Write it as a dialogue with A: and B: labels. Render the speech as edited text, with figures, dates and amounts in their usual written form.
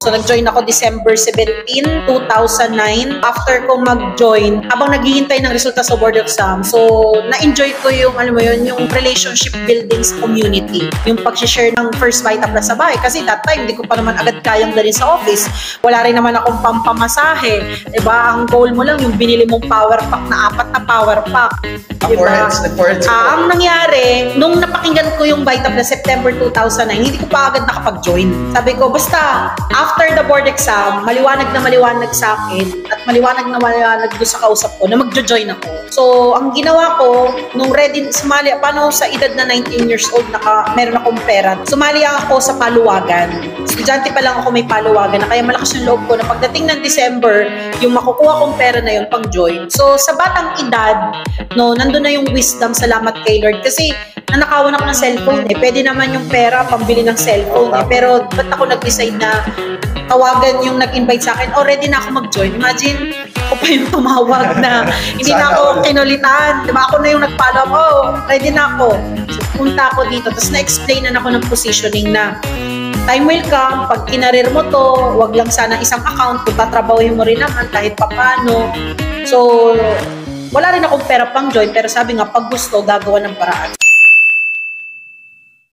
A: So, nag-join ako December 17, 2009. After ko mag-join, habang naghihintay ng resulta sa board exam, so, na-enjoy ko yung, alam mo yun, yung relationship building sa community. Yung pag-share ng first Vita Plus sa bahay. Kasi that time, hindi ko pa naman agad kayang dalhin sa office. Wala rin naman akong pampamasahe. Diba? Ang goal mo lang, yung binili mong power pack na 4 na power pack. Diba? Ang nangyari, nung napakinggan ko yung Vita Plus September 2009, hindi ko pa agad nakapag-join. Sabi ko, basta, after the board exam, maliwanag sa akin at maliwanag doon sa kausap ko na magjo-join ako. So, ang ginawa ko, nung ready, sumali, paano sa edad na 19 years old, meron akong pera, sumali ako sa paluwagan. Estudyante pa lang ako may paluwagan na kaya malakas yung loob ko na pagdating ng December, yung makukuha kong pera na yun pang join. So, sa batang edad, no, nandun na yung wisdom, salamat kay Lord. Kasi, nanakawan ako ng cellphone eh. Pwede naman yung pera pambili ng cellphone eh. Pero ba't ako nag-decide na tawagan yung nag-invite sa akin, ready na ako mag-join. Imagine, ako pa yung tumawag na hindi na ako kinulitan. Diba? Ako na yung nag-follow up, ready na ako. So, punta ako dito. Tapos na-explain na ako ng positioning na time will come, pag kinarir mo to, wag lang sana isang account, kung tatrabahuhin mo rin naman kahit papano. So, wala rin akong pera pang join, pero sabi nga, pag gusto, gagawa ng paraan.